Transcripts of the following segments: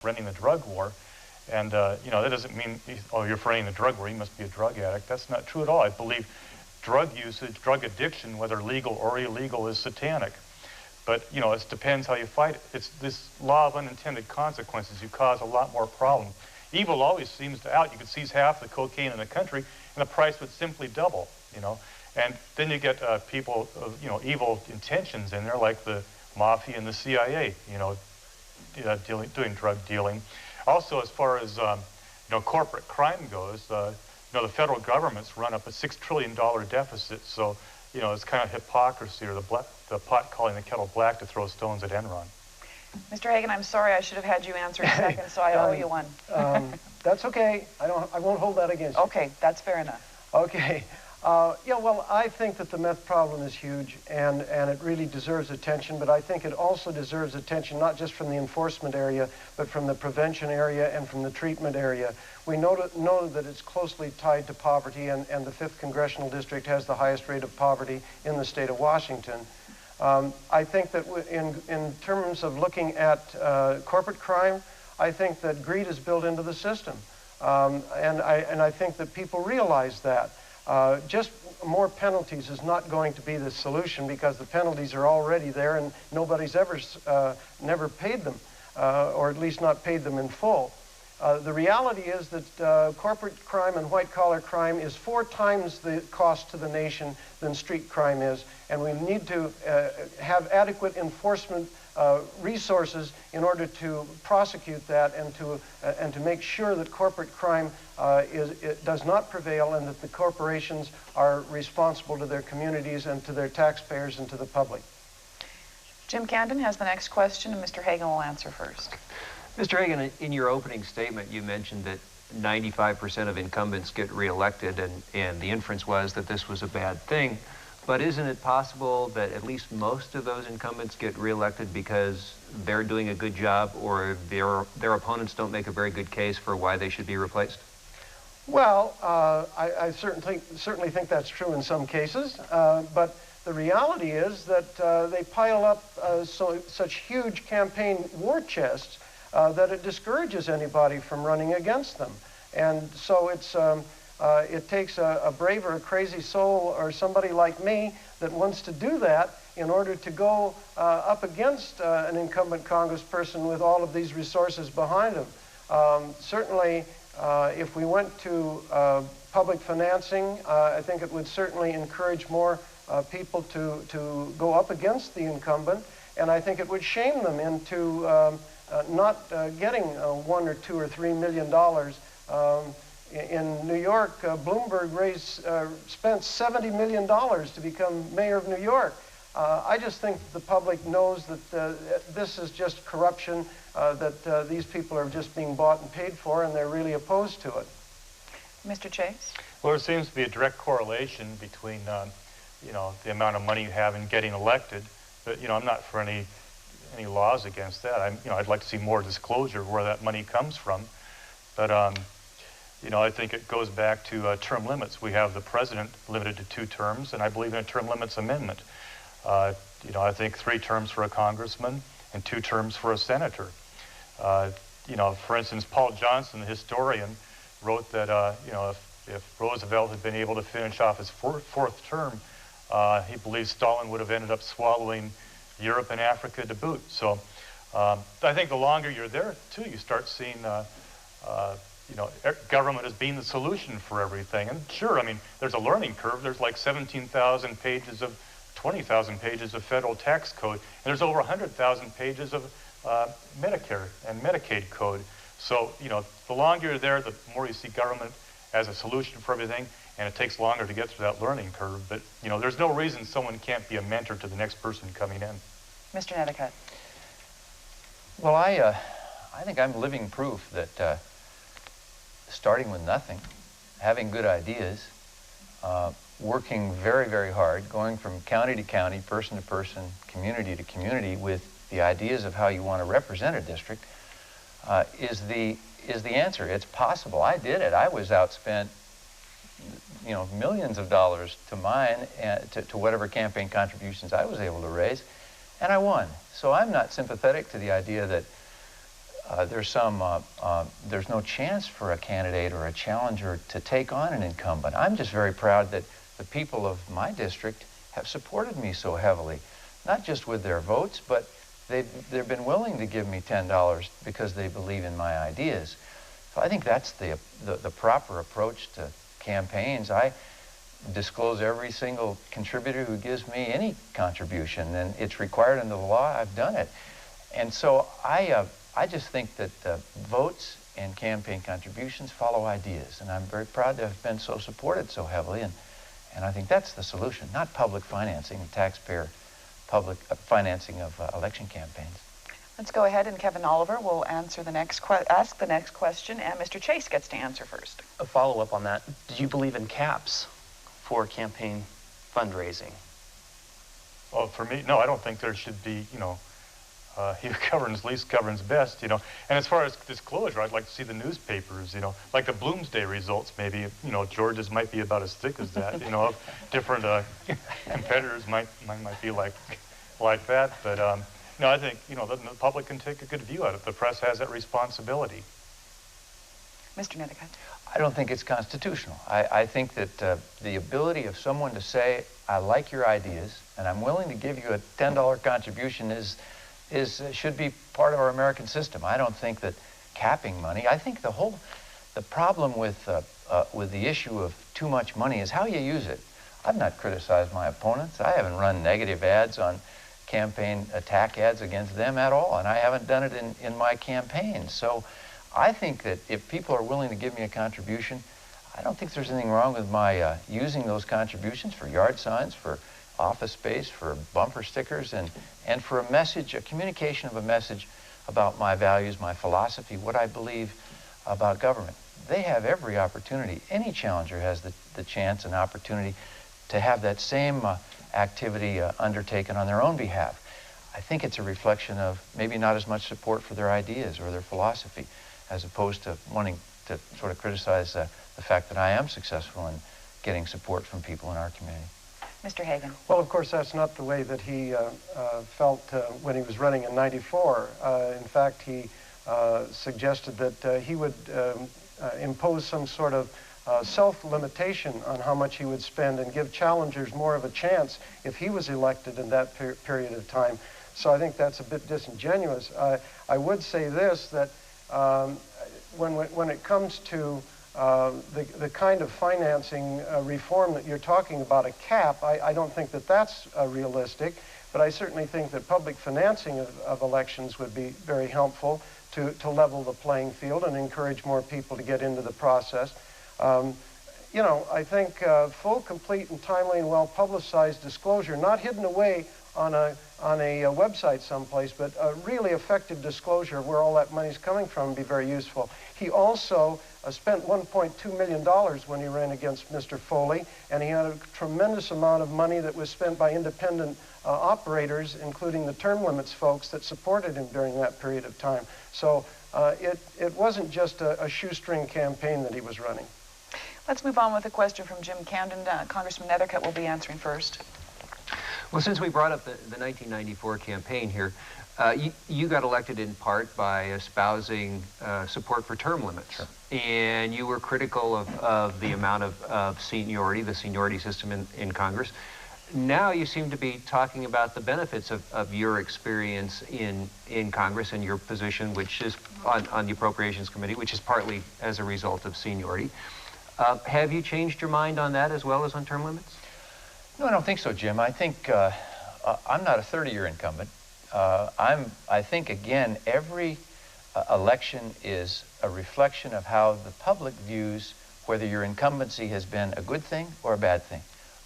running the drug war. And, you know, that doesn't mean, oh, you're running the drug war, you must be a drug addict. That's not true at all. I believe drug usage, drug addiction, whether legal or illegal, is satanic. But, you know, it depends how you fight it. It's this law of unintended consequences. You cause a lot more problems. Evil always seems to out. You could seize half the cocaine in the country, and the price would simply double, you know. And then you get people of, you know, evil intentions in there, like the mafia and the CIA, you know, doing drug dealing. Also, as far as, you know, corporate crime goes, you know, the federal government's run up a $6 trillion deficit. So, you know, it's kind of hypocrisy, or the pot calling the kettle black to throw stones at Enron. Mr. Haggin, I'm sorry, I should have had you answer in seconds, so I owe you one. That's okay. I won't hold that against you. Okay, that's fair enough. Okay. Yeah, well, I think that the meth problem is huge, and it really deserves attention, but I think it also deserves attention not just from the enforcement area, but from the prevention area and from the treatment area. We know that it's closely tied to poverty, and the 5th Congressional District has the highest rate of poverty in the state of Washington. I think that in terms of looking at corporate crime, I think that greed is built into the system, and I think that people realize that. Just more penalties is not going to be the solution, because the penalties are already there and nobody's never paid them, or at least not paid them in full. The reality is that corporate crime and white-collar crime is 4 times the cost to the nation than street crime is, and we need to have adequate enforcement resources in order to prosecute that and to make sure that corporate crime does not prevail, and that the corporations are responsible to their communities and to their taxpayers and to the public. Jim Camden has the next question, and Mr. Haggin will answer first. Mr. Haggin, in your opening statement, you mentioned that 95% of incumbents get reelected, and the inference was that this was a bad thing. But isn't it possible that at least most of those incumbents get reelected because they're doing a good job, or their opponents don't make a very good case for why they should be replaced? Well, I certainly think that's true in some cases, but the reality is that they pile up such huge campaign war chests that it discourages anybody from running against them. And so it takes a brave or a crazy soul, or somebody like me, that wants to do that in order to go up against an incumbent congressperson with all of these resources behind him. Certainly, if we went to public financing, I think it would certainly encourage more people to go up against the incumbent, and I think it would shame them into not getting $1 or $2 or $3 million. In New York, Bloomberg spent $70 million to become mayor of New York. I just think that the public knows that this is just corruption, that these people are just being bought and paid for, and they're really opposed to it. Mr. Chase? Well, there seems to be a direct correlation between, you know, the amount of money you have in getting elected. But, you know, I'm not for any laws against that. You know, I'd like to see more disclosure of where that money comes from. But, you know, I think it goes back to term limits. We have the president limited to 2 terms, and I believe in a term limits amendment. You know, I think 3 terms for a congressman and 2 terms for a senator. You know, for instance, Paul Johnson, the historian, wrote that, you know, if Roosevelt had been able to finish off his fourth term, he believes Stalin would have ended up swallowing Europe and Africa to boot. So I think the longer you're there, too, you start seeing, you know, government as being the solution for everything. And sure, I mean, there's a learning curve. There's like 17,000 pages of 20,000 pages of federal tax code, and there's over 100,000 pages of Medicare and Medicaid code. So, you know, the longer you're there, the more you see government as a solution for everything, and it takes longer to get through that learning curve. But, you know, there's no reason someone can't be a mentor to the next person coming in. Mr. Nethercutt? Well, I think I'm living proof that starting with nothing, having good ideas, working very, very hard, going from county to county, person to person, community to community with the ideas of how you want to represent a district is the answer. It's possible. I did it. I was outspent, you know, millions of dollars to mine and to whatever campaign contributions I was able to raise, and I won. So I'm not sympathetic to the idea that there's no chance for a candidate or a challenger to take on an incumbent. I'm just very proud that the people of my district have supported me so heavily, not just with their votes, but they've been willing to give me $10 because they believe in my ideas. So I think that's the proper approach to campaigns. I disclose every single contributor who gives me any contribution, and it's required under the law. I've done it. And so I just think that votes and campaign contributions follow ideas, and I'm very proud to have been so supported so heavily, and I think that's the solution, not public financing, taxpayer public financing of election campaigns. Let's go ahead, and Kevin Oliver will answer the next ask the next question, and Mr. Chase gets to answer first. A follow-up on that. Do you believe in caps for campaign fundraising? Well, for me, no, I don't think there should be, he who governs least governs best, And as far as disclosure, I'd like to see the newspapers, like the Bloomsday results maybe, Georgia's might be about as thick as that, different competitors might be like that, but no, I think, the public can take a good view of it. The press has that responsibility. Mr. Nethercutt. I don't think it's constitutional. I think that the ability of someone to say, I like your ideas, and I'm willing to give you a $10 contribution should be part of our American system. I don't think that capping money, I think the problem with the issue of too much money is how you use it. I've not criticized my opponents. I haven't run negative ads on campaign attack ads against them at all, and I haven't done it in my campaign. So I think that if people are willing to give me a contribution, I don't think there's anything wrong with my using those contributions for yard signs, for office space, for bumper stickers, and for a message, a communication of a message about my values, my philosophy, what I believe about government. They have every opportunity. Any challenger has the chance and opportunity to have that same activity undertaken on their own behalf. I think it's a reflection of maybe not as much support for their ideas or their philosophy, as opposed to wanting to sort of criticize the fact that I am successful in getting support from people in our community. Mr. Haggin. Well, of course, that's not the way that he felt when he was running in '94. In fact, he suggested that he would impose some sort of self-limitation on how much he would spend and give challengers more of a chance if he was elected in that period of time. So I think that's a bit disingenuous. I would say this, that when it comes to the kind of financing reform that you're talking about, a cap, I don't think that that's realistic, but I certainly think that public financing of elections would be very helpful to level the playing field and encourage more people to get into the process. I think full, complete, and timely and well-publicized disclosure, not hidden away on a website someplace, but a really effective disclosure of where all that money's coming from would be very useful. He also spent $1.2 million when he ran against Mr. Foley, and he had a tremendous amount of money that was spent by independent operators, including the term limits folks that supported him during that period of time. So it wasn't just a shoestring campaign that he was running. Let's move on with a question from Jim Camden. Congressman Nethercutt will be answering first. Well, since we brought up the 1994 campaign here, you got elected in part by espousing support for term limits. Sure. And you were critical of the amount of seniority, the seniority system in Congress. Now you seem to be talking about the benefits of your experience in Congress and your position, which is on the Appropriations Committee, which is partly as a result of seniority. Have you changed your mind on that as well as on term limits? No, I don't think so, Jim. I think I'm not a 30-year incumbent. I think, again, every election is a reflection of how the public views whether your incumbency has been a good thing or a bad thing.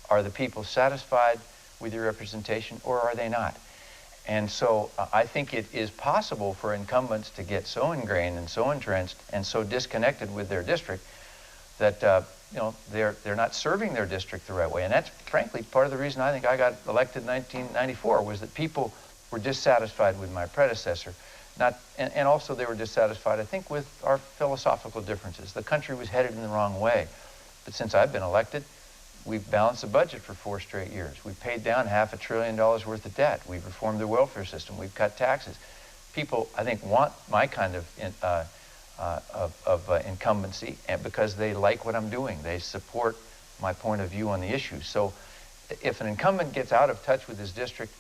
Are the people satisfied with your representation, or are they not? And so I think it is possible for incumbents to get so ingrained and so entrenched and so disconnected with their district that they're not serving their district the right way. And that's frankly part of the reason I think I got elected in 1994, was that people were dissatisfied with my predecessor. And also they were dissatisfied, I think, with our philosophical differences. The country was headed in the wrong way. But since I've been elected, we've balanced the budget for 4 straight years. We've paid down $500 billion worth of debt. We've reformed the welfare system. We've cut taxes. people, I think, want my kind of incumbency, and because they like what I'm doing. They support my point of view on the issue. So if an incumbent gets out of touch with his district,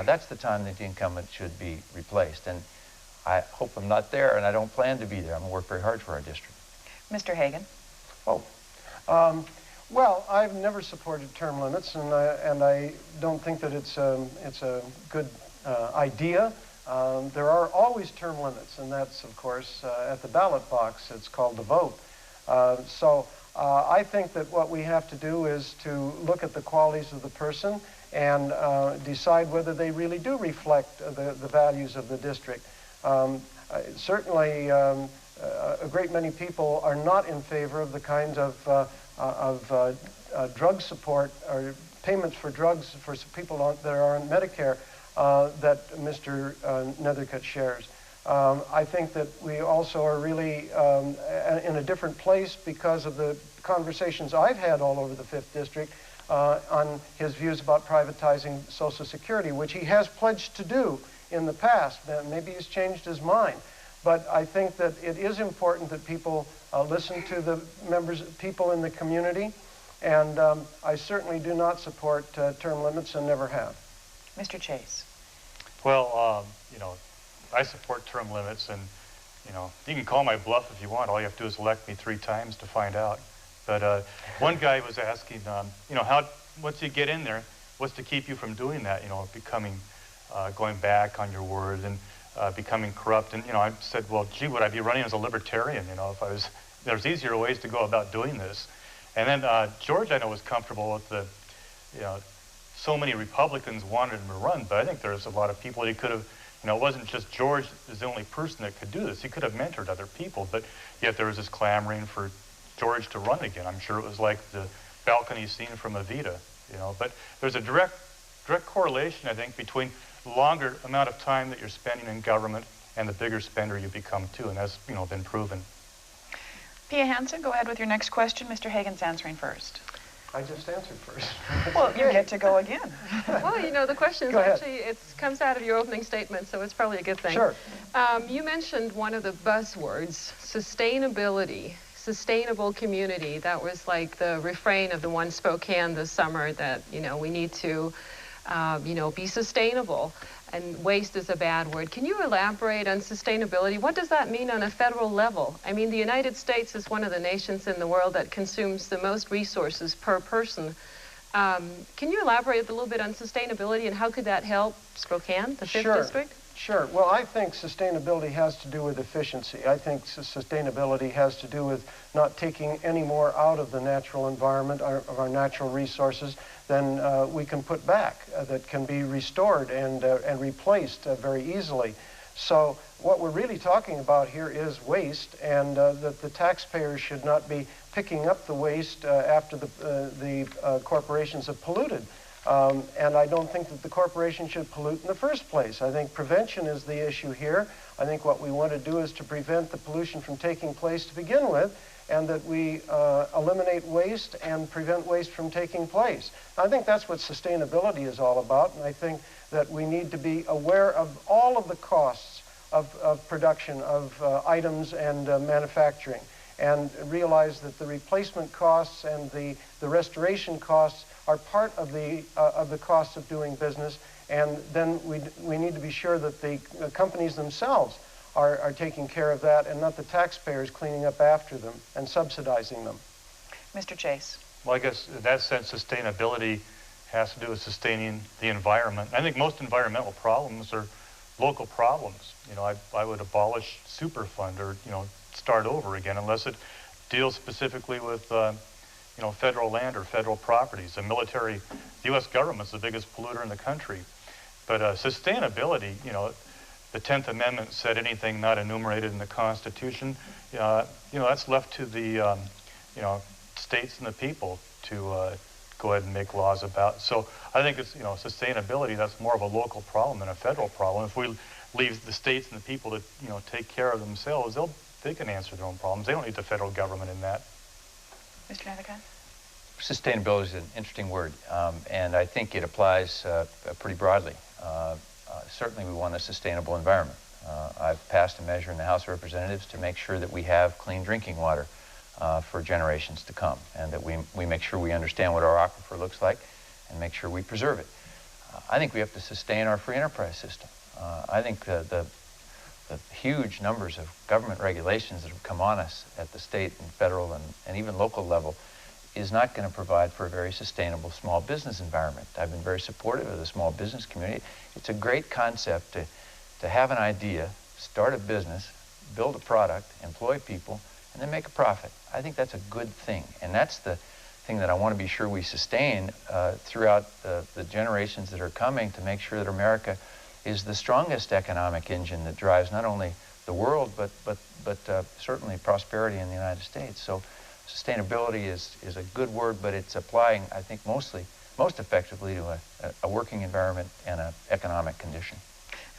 that's the time that the incumbent should be replaced. And I hope I'm not there, and I don't plan to be there. I'm going to work very hard for our district. Mr. Haggin. Oh. Well, I've never supported term limits, and I don't think that it's a good idea. There are always term limits, and that's, of course, at the ballot box. It's called the vote. I think that what we have to do is to look at the qualities of the person and decide whether they really do reflect the values of the district. Certainly, a great many people are not in favor of the kinds of drug support or payments for drugs for people that are on Medicare that Mr. Nethercutt shares. I think that we also are really in a different place because of the conversations I've had all over the 5th District on his views about privatizing Social Security, which he has pledged to do in the past. Maybe he's changed his mind. But I think that it is important that people listen to the people in the community, and I certainly do not support term limits and never have. Mr. Chase. Well, you know, I support term limits, and you know, you can call my bluff if you want. All you have to do is elect me 3 times to find out. But one guy was asking, you know, how once you get in there, what's to keep you from doing that? You know, going back on your word and becoming corrupt. And you know, I said, well, gee, would I be running as a libertarian? You know, if there's easier ways to go about doing this. And then George, I know, was comfortable with the, you know, so many Republicans wanted him to run, but I think there's a lot of people that he could have. You know, it wasn't just George is the only person that could do this. He could have mentored other people, but yet there was this clamoring for George to run again. I'm sure it was like the balcony scene from Evita, you know. But there's a direct correlation, I think, between the longer amount of time that you're spending in government and the bigger spender you become too, and that's, you know, been proven. Pia Hansen, go ahead with your next question. Mr. Hagan's answering first. I just answered first. Well, you get to go again. Well, you know, the question is actually, it comes out of your opening statement, so it's probably a good thing. Sure. You mentioned one of the buzzwords, sustainability, sustainable community. That was like the refrain of the One Spokane this summer, that, you know, we need to, you know, be sustainable. And waste is a bad word. Can you elaborate on sustainability? What does that mean on a federal level? I mean, the United States is one of the nations in the world that consumes the most resources per person. Can you elaborate a little bit on sustainability and how could that help Spokane, the 5th District? Sure. Well, I think sustainability has to do with efficiency. I think sustainability has to do with not taking any more out of the natural environment, of our natural resources, than we can put back, that can be restored and replaced very easily. So what we're really talking about here is waste, and that the taxpayers should not be picking up the waste after the corporations have polluted. And I don't think that the corporation should pollute in the first place. I think prevention is the issue here. I think what we want to do is to prevent the pollution from taking place to begin with, and that we eliminate waste and prevent waste from taking place. I think that's what sustainability is all about, and I think that we need to be aware of all of the costs of production of items and manufacturing, and realize that the replacement costs and the restoration costs are part of the cost of doing business, and then we need to be sure that the companies themselves are taking care of that, and not the taxpayers cleaning up after them and subsidizing them. Mr. Chase. Well, I guess in that sense, sustainability has to do with sustaining the environment. I think most environmental problems are local problems. You know, I would abolish Superfund, or, you know, start over again, unless it deals specifically with you know, federal land or federal properties. The military, the U.S. government's the biggest polluter in the country. But sustainability, you know, the 10th Amendment said anything not enumerated in the Constitution, you know, that's left to the, you know, states and the people to go ahead and make laws about. So I think it's, you know, sustainability, that's more of a local problem than a federal problem. If we leave the states and the people to, you know, take care of themselves, they can answer their own problems. They don't need the federal government in that. Mr. Nethercutt? Sustainability is an interesting word, and I think it applies pretty broadly. Certainly we want a sustainable environment. I've passed a measure in the House of Representatives to make sure that we have clean drinking water for generations to come, and that we make sure we understand what our aquifer looks like and make sure we preserve it. I think we have to sustain our free enterprise system. I think the huge numbers of government regulations that have come on us at the state and federal and even local level is not going to provide for a very sustainable small business environment. I've been very supportive of the small business community. It's a great concept to have an idea, start a business, build a product, employ people, and then make a profit. I think that's a good thing, and that's the thing that I want to be sure we sustain throughout the generations that are coming, to make sure that America is the strongest economic engine that drives not only the world, but certainly prosperity in the United States. So sustainability is a good word, but it's applying, I think, most effectively to a working environment and an economic condition.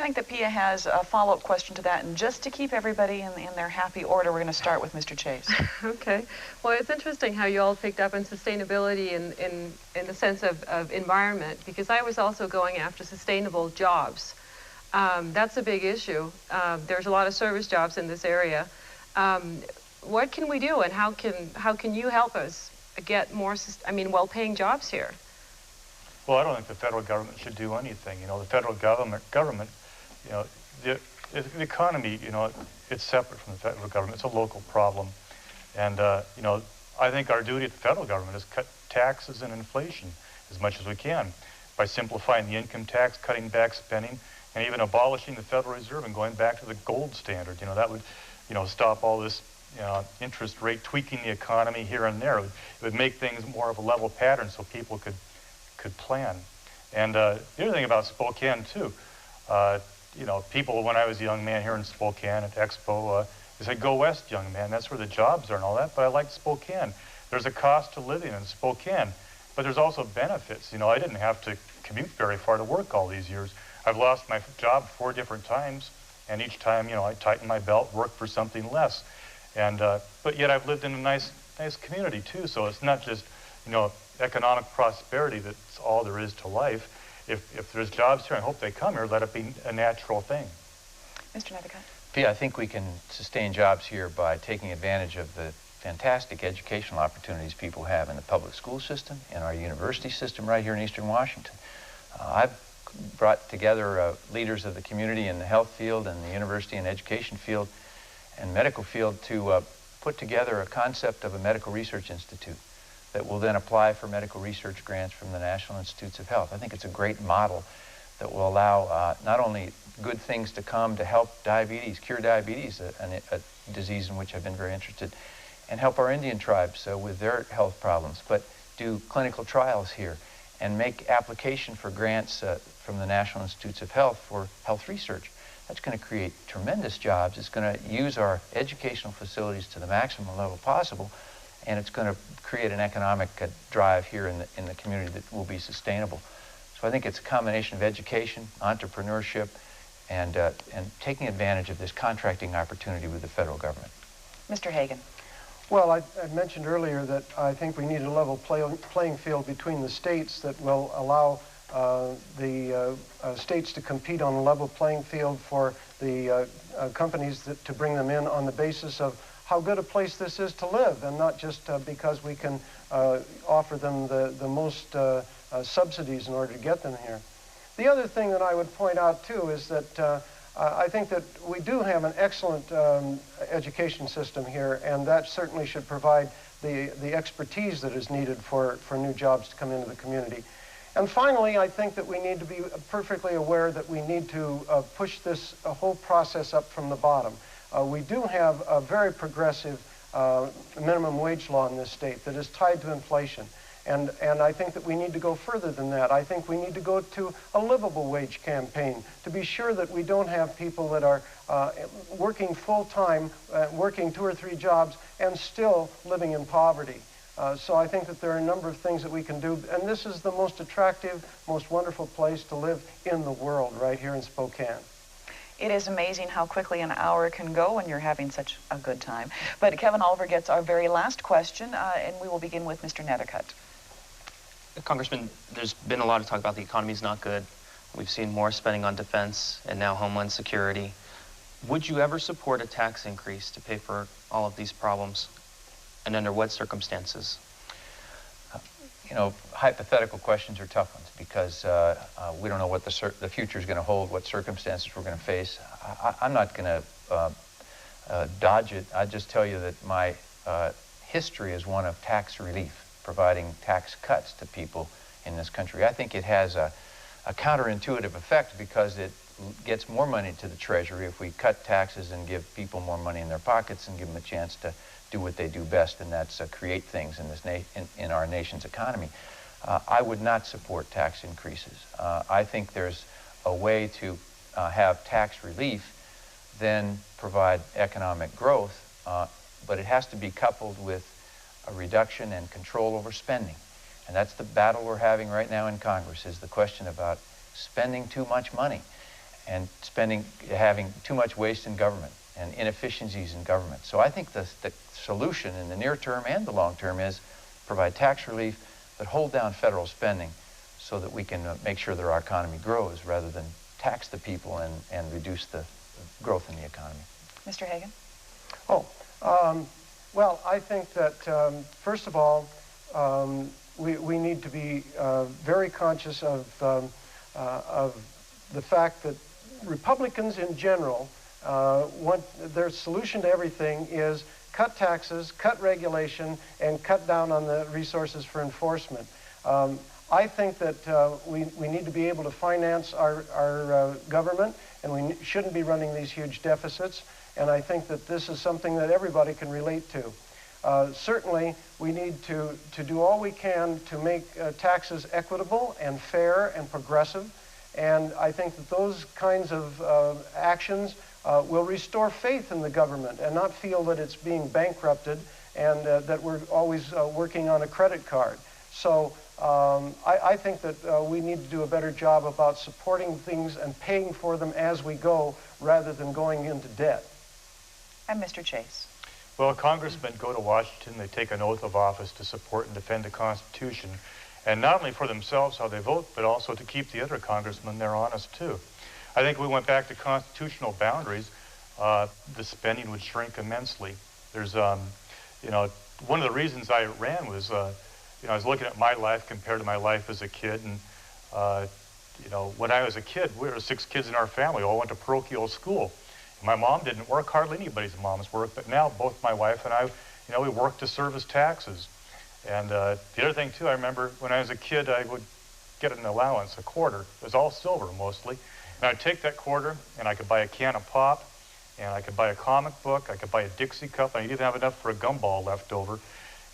I think that Pia has a follow-up question to that, and just to keep everybody in their happy order, we're going to start with Mr. Chase. Okay. Well, it's interesting how you all picked up on sustainability in the sense of environment, because I was also going after sustainable jobs. That's a big issue. There's a lot of service jobs in this area. What can we do, and how can you help us get more, well-paying jobs here? Well, I don't think the federal government should do anything. The federal government, the economy, it's separate from the federal government. It's a local problem. And, I think our duty at the federal government is cut taxes and inflation as much as we can by simplifying the income tax, cutting back spending, and even abolishing the Federal Reserve and going back to the gold standard. That would, stop all this, interest rate tweaking the economy here and there. It would make things more of a level pattern so people could plan. And the other thing about Spokane, too, people, when I was a young man here in Spokane at Expo, they said, "Go west, young man, that's where the jobs are," and all that, but I liked Spokane. There's a cost to living in Spokane, but there's also benefits. I didn't have to commute very far to work all these years. I've lost my job 4 different times, and each time, I tightened my belt, worked for something less. And, but yet I've lived in a nice community, too, so it's not just, economic prosperity that's all there is to life. If there's jobs here, I hope they come here, let it be a natural thing. Mr. Nethercutt. Pia, I think we can sustain jobs here by taking advantage of the fantastic educational opportunities people have in the public school system, in our university system right here in Eastern Washington. I've brought together leaders of the community in the health field and the university and education field and medical field to put together a concept of a medical research institute that will then apply for medical research grants from the National Institutes of Health. I think it's a great model that will allow not only good things to come to help diabetes, cure diabetes, a disease in which I've been very interested, and help our Indian tribes with their health problems, but do clinical trials here and make application for grants from the National Institutes of Health for health research. That's going to create tremendous jobs. It's going to use our educational facilities to the maximum level possible, and it's going to create an economic drive here in the community that will be sustainable. So I think it's a combination of education, entrepreneurship, and taking advantage of this contracting opportunity with the federal government. Mr. Haggin. Well, I mentioned earlier that I think we need a level playing field between the states that will allow the states to compete on a level playing field for the companies to bring them in on the basis of how good a place this is to live, and not just because we can offer them the most subsidies in order to get them here. The other thing that I would point out, too, is that I think that we do have an excellent education system here, and that certainly should provide the expertise that is needed for new jobs to come into the community. And finally, I think that we need to be perfectly aware that we need to push this whole process up from the bottom. We do have a very progressive minimum wage law in this state that is tied to inflation. And I think that we need to go further than that. I think we need to go to a livable wage campaign to be sure that we don't have people that are working full-time, working 2 or 3 jobs, and still living in poverty. So I think that there are a number of things that we can do. And this is the most attractive, most wonderful place to live in the world, right here in Spokane. It is amazing how quickly an hour can go when you're having such a good time. But Kevin Oliver gets our very last question, and we will begin with Mr. Nethercutt. Congressman, there's been a lot of talk about the economy's not good. We've seen more spending on defense and now homeland security. Would you ever support a tax increase to pay for all of these problems? And under what circumstances? You know, hypothetical questions are tough ones because we don't know what the future is going to hold, what circumstances we're going to face. I'm not going to dodge it. I just tell you that my history is one of tax relief, providing tax cuts to people in this country. I think it has a counterintuitive effect because it gets more money to the Treasury if we cut taxes and give people more money in their pockets and give them a chance to do what they do best, and that's create things in this in our nation's economy. I would not support tax increases. I think there's a way to have tax relief, then provide economic growth, but it has to be coupled with a reduction and control over spending. And that's the battle we're having right now in Congress, is the question about spending too much money and having too much waste in government and inefficiencies in government. So I think the solution in the near term and the long term is provide tax relief, but hold down federal spending so that we can make sure that our economy grows rather than tax the people and reduce the growth in the economy. Mr. Haggin? Well, I think that, first of all, we need to be very conscious of the fact that Republicans in general want their solution to everything is cut taxes, cut regulation, and cut down on the resources for enforcement. I think that we need to be able to finance our government, and we shouldn't be running these huge deficits. And I think that this is something that everybody can relate to. Certainly, we need to do all we can to make taxes equitable and fair and progressive. And I think that those kinds of actions will restore faith in the government and not feel that it's being bankrupted and that we're always working on a credit card. So I think that we need to do a better job about supporting things and paying for them as we go rather than going into debt. And Mr. Chase? Well, congressmen go to Washington, they take an oath of office to support and defend the Constitution, and not only for themselves how they vote, but also to keep the other congressmen there honest too. I think if we went back to constitutional boundaries, the spending would shrink immensely. There's, you know, one of the reasons I ran was, you know, I was looking at my life compared to my life as a kid, and you know, when I was a kid, we were 6 kids in our family, all went to parochial school. My mom didn't work, hardly anybody's moms work, but now both my wife and I, you know, we work to service taxes. And the other thing too, I remember when I was a kid, I would get an allowance, a quarter. It was all silver mostly. And I'd take that quarter and I could buy a can of pop, and I could buy a comic book, I could buy a Dixie cup, and I didn't have enough for a gumball left over.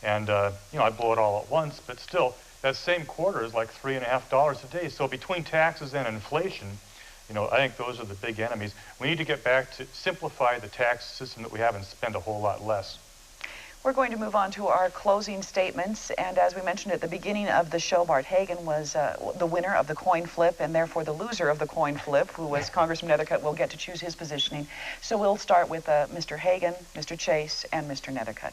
And you know, I'd blow it all at once, but still, that same quarter is like $3.50 a day. So between taxes and inflation, you know, I think those are the big enemies. We need to get back to simplify the tax system that we have and spend a whole lot less. We're going to move on to our closing statements, and as we mentioned at the beginning of the show, Bart Haggin was the winner of the coin flip, and therefore the loser of the coin flip, who was Congressman Nethercutt, will get to choose his positioning. So we'll start with Mr. Haggin, Mr. Chase, and Mr. Nethercutt.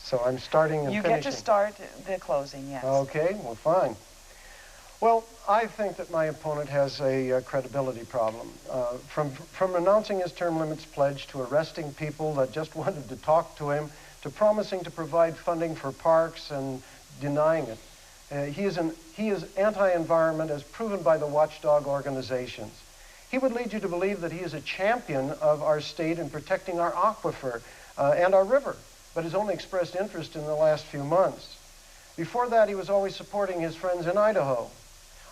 So I'm starting and finishing. You get to start the closing, yes. Okay, well, fine. Well, I think that my opponent has a credibility problem. From announcing his term limits pledge to arresting people that just wanted to talk to him, to promising to provide funding for parks and denying it. He is anti-environment as proven by the watchdog organizations. He would lead you to believe that he is a champion of our state in protecting our aquifer and our river, but has only expressed interest in the last few months. Before that, he was always supporting his friends in Idaho.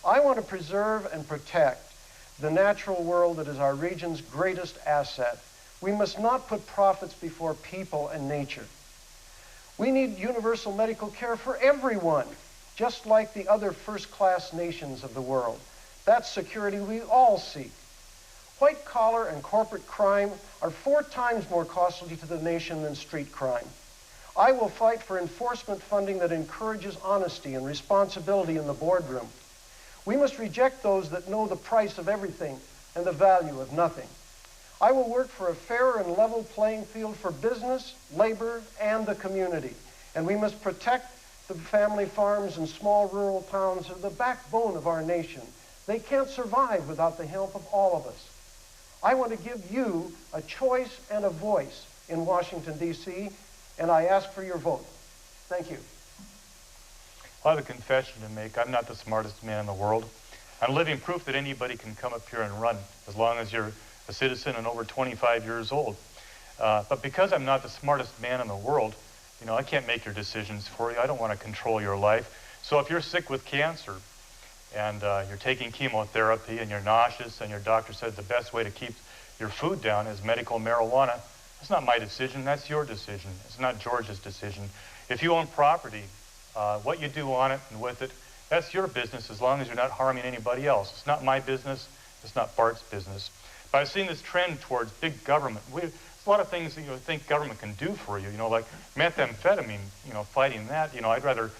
I want to preserve and protect the natural world that is our region's greatest asset. We must not put profits before people and nature. We need universal medical care for everyone, just like the other first-class nations of the world. That's security we all seek. White-collar and corporate crime are 4 times more costly to the nation than street crime. I will fight for enforcement funding that encourages honesty and responsibility in the boardroom. We must reject those that know the price of everything and the value of nothing. I will work for a fair and level playing field for business, labor, and the community. And we must protect the family farms and small rural towns, are the backbone of our nation. They can't survive without the help of all of us. I want to give you a choice and a voice in Washington, D.C., and I ask for your vote. Thank you. I have a confession to make. I'm not the smartest man in the world. I'm living proof that anybody can come up here and run as long as you're a citizen and over 25 years old. But because I'm not the smartest man in the world, you know, I can't make your decisions for you. I don't want to control your life. So if you're sick with cancer and you're taking chemotherapy and you're nauseous and your doctor said the best way to keep your food down is medical marijuana, that's not my decision, that's your decision. It's not George's decision. If you own property, what you do on it and with it, that's your business as long as you're not harming anybody else. It's not my business, it's not Bart's business. But I've seen this trend towards big government. There's a lot of things that you think government can do for you, like methamphetamine, fighting that. I'd rather,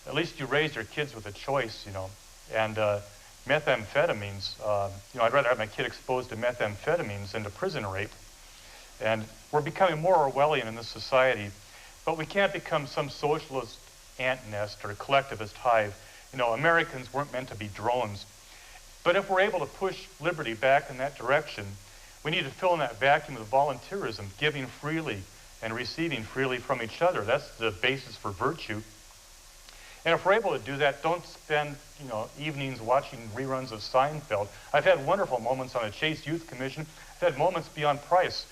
at least you raise your kids with a choice, and methamphetamines, I'd rather have my kid exposed to methamphetamines than to prison rape. And we're becoming more Orwellian in this society, but we can't become some socialist ant nest or collectivist hive. Americans weren't meant to be drones. But if we're able to push liberty back in that direction, we need to fill in that vacuum with volunteerism, giving freely and receiving freely from each other. That's the basis for virtue. And if we're able to do that, don't spend, evenings watching reruns of Seinfeld. I've had wonderful moments on a Chase Youth Commission. I've had moments beyond price,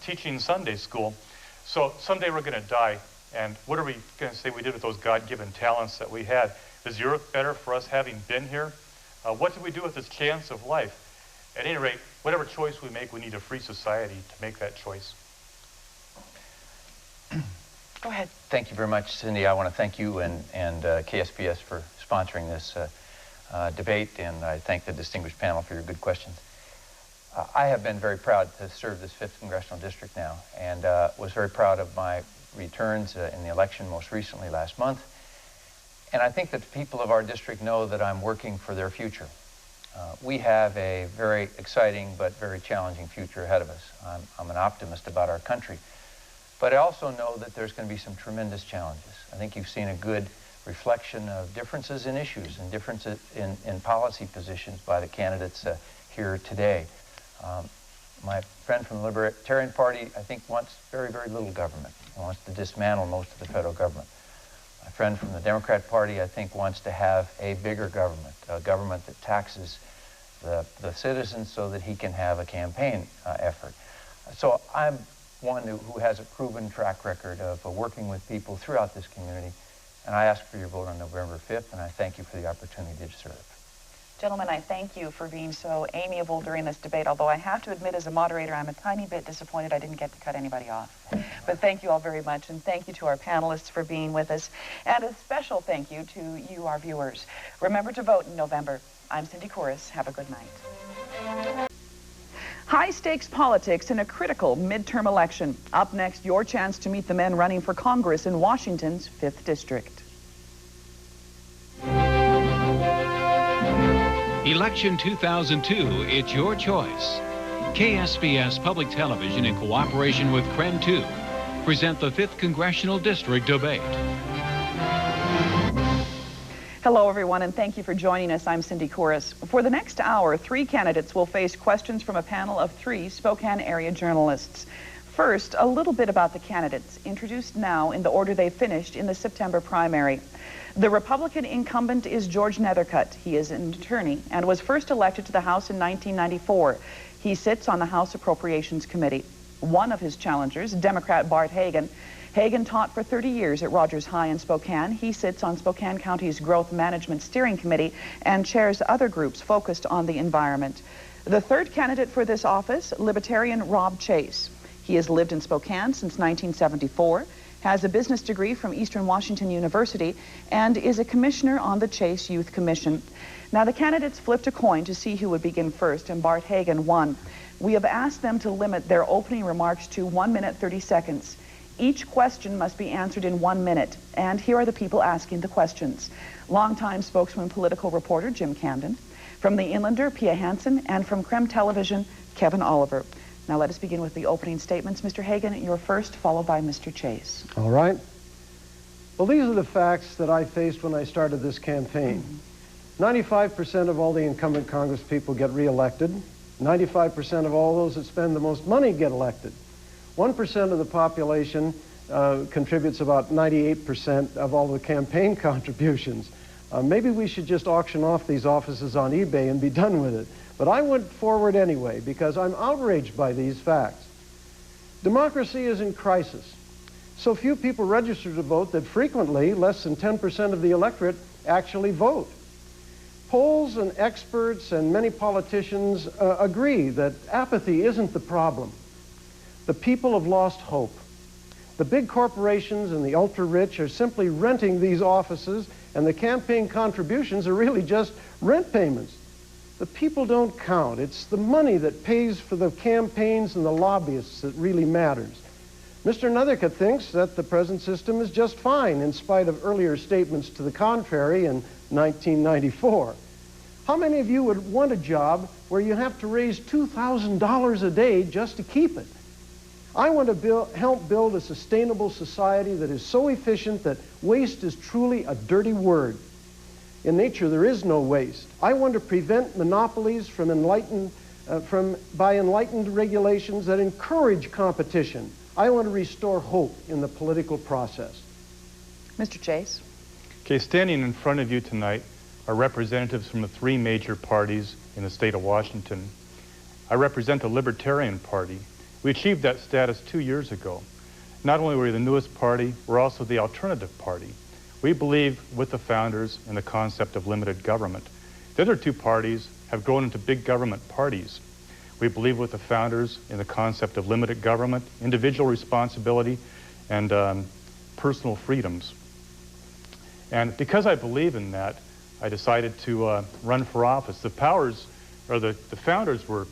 teaching Sunday school. So someday we're going to die. And what are we going to say we did with those God-given talents that we had? Is the earth better for us having been here? What did we do with this chance of life? At any rate, whatever choice we make, we need a free society to make that choice. Go ahead. Thank you very much, Cindy. I want to thank you and KSPS for sponsoring this debate, and I thank the distinguished panel for your good questions. I have been very proud to serve this 5th Congressional District now, and was very proud of my returns in the election most recently last month. And I think that the people of our district know that I'm working for their future. We have a very exciting but very challenging future ahead of us. I'm an optimist about our country. But I also know that there's going to be some tremendous challenges. I think you've seen a good reflection of differences in issues and differences in policy positions by the candidates here today. My friend from the Libertarian Party, I think, wants very, very little government. He wants to dismantle most of the federal government. My friend from the Democrat Party, I think, wants to have a bigger government, a government that taxes the citizens so that he can have a campaign effort. So I'm one who has a proven track record of working with people throughout this community, and I ask for your vote on November 5th, and I thank you for the opportunity to serve. Gentlemen, I thank you for being so amiable during this debate, although I have to admit as a moderator I'm a tiny bit disappointed I didn't get to cut anybody off. But thank you all very much, and thank you to our panelists for being with us, and a special thank you to you, our viewers. Remember to vote in November. I'm Cindy Kouros. Have a good night. High-stakes politics in a critical midterm election. Up next, your chance to meet the men running for Congress in Washington's 5th District. Election 2002, it's your choice. KSPS Public Television, in cooperation with KREN 2, present the 5th Congressional District Debate. Hello, everyone, and thank you for joining us. I'm Cindy Kouros. For the next hour, 3 candidates will face questions from a panel of 3 Spokane area journalists. First, a little bit about the candidates, introduced now in the order they finished in the September primary. The Republican incumbent is George Nethercutt. He is an attorney and was first elected to the House in 1994. He sits on the House Appropriations Committee. One of his challengers, Democrat Bart Haggin. Haggin taught for 30 years at Rogers High in Spokane. He sits on Spokane County's Growth Management Steering Committee and chairs other groups focused on the environment. The third candidate for this office, Libertarian Rob Chase. He has lived in Spokane since 1974. Has a business degree from Eastern Washington University, and is a commissioner on the Chase Youth Commission. Now, the candidates flipped a coin to see who would begin first, and Bart Haggin won. We have asked them to limit their opening remarks to 1 minute 30 seconds. Each question must be answered in 1 minute, and here are the people asking the questions. Longtime spokesman political reporter Jim Camden, from the Inlander, Pia Hansen, and from KREM Television, Kevin Oliver. Now let us begin with the opening statements. Mr. Haggin, you're first, followed by Mr. Chase. All right. Well, these are the facts that I faced when I started this campaign. 95% of all the incumbent Congress people get reelected. 95% of all those that spend the most money get elected. 1% of the population contributes about 98% of all the campaign contributions. Maybe we should just auction off these offices on eBay and be done with it. But I went forward anyway because I'm outraged by these facts. Democracy is in crisis. So few people register to vote that frequently less than 10% of the electorate actually vote. Polls and experts and many politicians agree that apathy isn't the problem. The people have lost hope. The big corporations and the ultra-rich are simply renting these offices, and the campaign contributions are really just rent payments. The people don't count. It's the money that pays for the campaigns and the lobbyists that really matters. Mr. Nethercutt thinks that the present system is just fine in spite of earlier statements to the contrary in 1994. How many of you would want a job where you have to raise $2,000 a day just to keep it? I want to help build a sustainable society that is so efficient that waste is truly a dirty word. In nature, there is no waste. I want to prevent monopolies by enlightened regulations that encourage competition. I want to restore hope in the political process. Mr. Chase. Okay, standing in front of you tonight are representatives from the three major parties in the state of Washington. I represent the Libertarian Party. We achieved that status 2 years ago. Not only were we the newest party, we're also the alternative party. We believe with the founders in the concept of limited government. The other two parties have grown into big government parties. We believe with the founders in the concept of limited government, individual responsibility, and personal freedoms. And because I believe in that, I decided to run for office. The founders were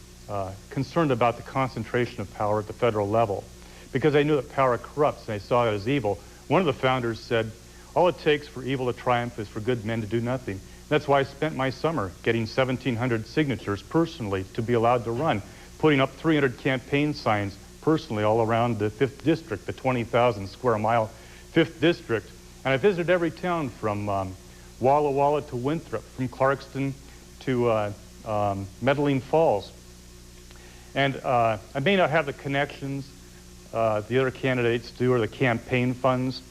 concerned about the concentration of power at the federal level because they knew that power corrupts and they saw it as evil. One of the founders said, all it takes for evil to triumph is for good men to do nothing. That's why I spent my summer getting 1,700 signatures personally to be allowed to run, putting up 300 campaign signs personally all around the 5th District, the 20,000 square mile 5th District. And I visited every town from Walla Walla to Winthrop, from Clarkston to Medellin Falls. And I may not have the connections the other candidates do, or the campaign funds,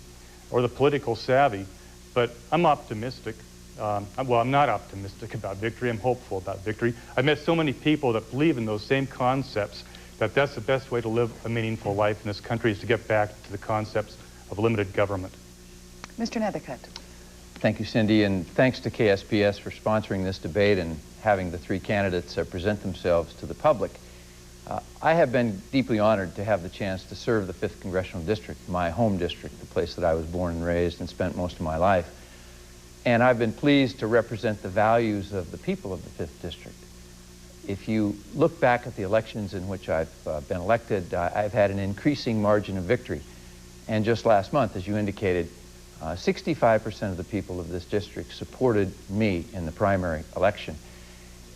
or the political savvy, but I'm optimistic. Well, I'm not optimistic about victory. I'm hopeful about victory. I've met so many people that believe in those same concepts, that that's the best way to live a meaningful life in this country is to get back to the concepts of limited government. Mr. Nethercutt. Thank you, Cindy, and thanks to KSPS for sponsoring this debate and having the three candidates present themselves to the public. I have been deeply honored to have the chance to serve the 5th Congressional District, my home district, the place that I was born and raised and spent most of my life. And I've been pleased to represent the values of the people of the 5th District. If you look back at the elections in which I've been elected, I've had an increasing margin of victory. And just last month, as you indicated, 65% of the people of this district supported me in the primary election.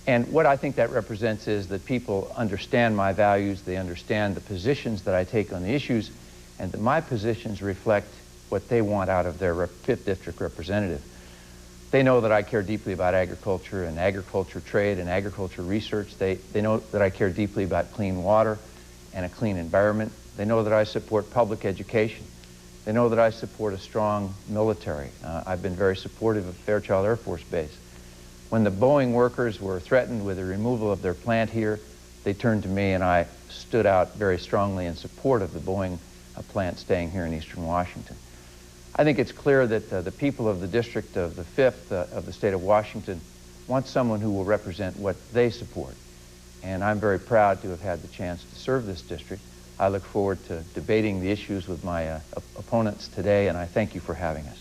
And what I think that represents is that people understand my values, they understand the positions that I take on the issues, and that my positions reflect what they want out of their 5th District representative. They know that I care deeply about agriculture and agriculture trade and agriculture research. They know that I care deeply about clean water and a clean environment. They know that I support public education. They know that I support a strong military. I've been very supportive of Fairchild Air Force Base. When the Boeing workers were threatened with the removal of their plant here, they turned to me and I stood out very strongly in support of the Boeing plant staying here in Eastern Washington. I think it's clear that the people of the district of the 5th of the state of Washington want someone who will represent what they support. And I'm very proud to have had the chance to serve this district. I look forward to debating the issues with my opponents today, and I thank you for having us.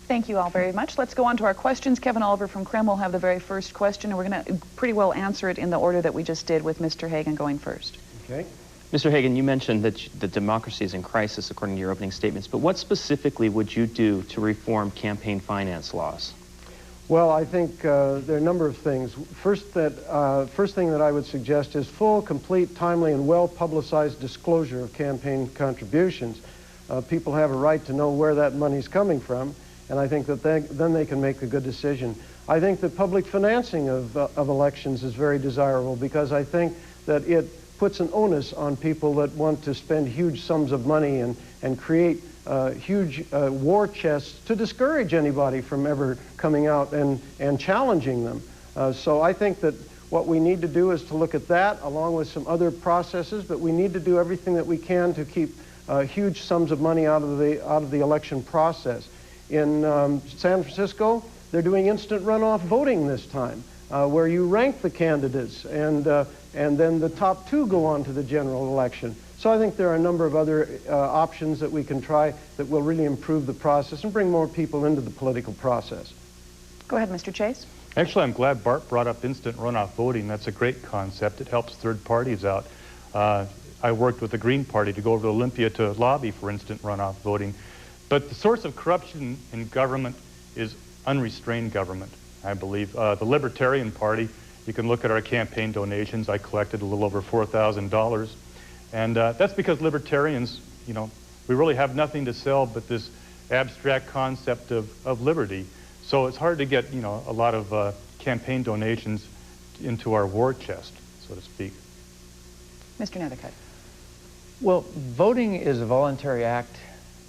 Thank you all very much. Let's go on to our questions. Kevin Oliver from Krem will have the very first question, and we're going to pretty well answer it in the order that we just did, with Mr. Haggin going first. Okay. Mr. Haggin, you mentioned that the democracy is in crisis according to your opening statements, but what specifically would you do to reform campaign finance laws? Well, I think there are a number of things. First thing that I would suggest is full, complete, timely, and well-publicized disclosure of campaign contributions. People have a right to know where that money's coming from, and I think that then they can make a good decision. I think the public financing of elections is very desirable, because I think that it puts an onus on people that want to spend huge sums of money and create huge war chests to discourage anybody from ever coming out and challenging them. So I think that what we need to do is to look at that along with some other processes, but we need to do everything that we can to keep huge sums of money out of the election process. In San Francisco, they're doing instant runoff voting this time, where you rank the candidates and then the top two go on to the general election. So I think there are a number of other options that we can try that will really improve the process and bring more people into the political process. Go ahead, Mr. Chase. Actually, I'm glad Bart brought up instant runoff voting. That's a great concept. It helps third parties out. I worked with the Green Party to go over to Olympia to lobby for instant runoff voting. But the source of corruption in government is unrestrained government, I believe. The Libertarian Party, you can look at our campaign donations. I collected a little over $4,000. And that's because libertarians, you know, we really have nothing to sell but this abstract concept of liberty. So it's hard to get, you know, a lot of campaign donations into our war chest, so to speak. Mr. Nethercutt. Well, voting is a voluntary act.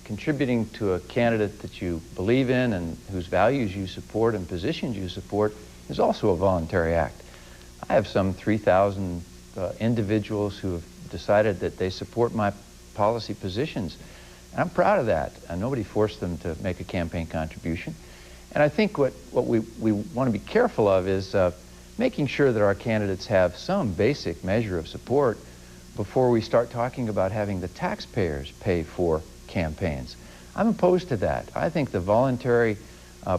Contributing to a candidate that you believe in and whose values you support and positions you support is also a voluntary act. I have some 3,000 individuals who have decided that they support my policy positions, and I'm proud of that. Nobody forced them to make a campaign contribution. And I think what we want to be careful of is making sure that our candidates have some basic measure of support before we start talking about having the taxpayers pay for campaigns. I'm opposed to that. I think the voluntary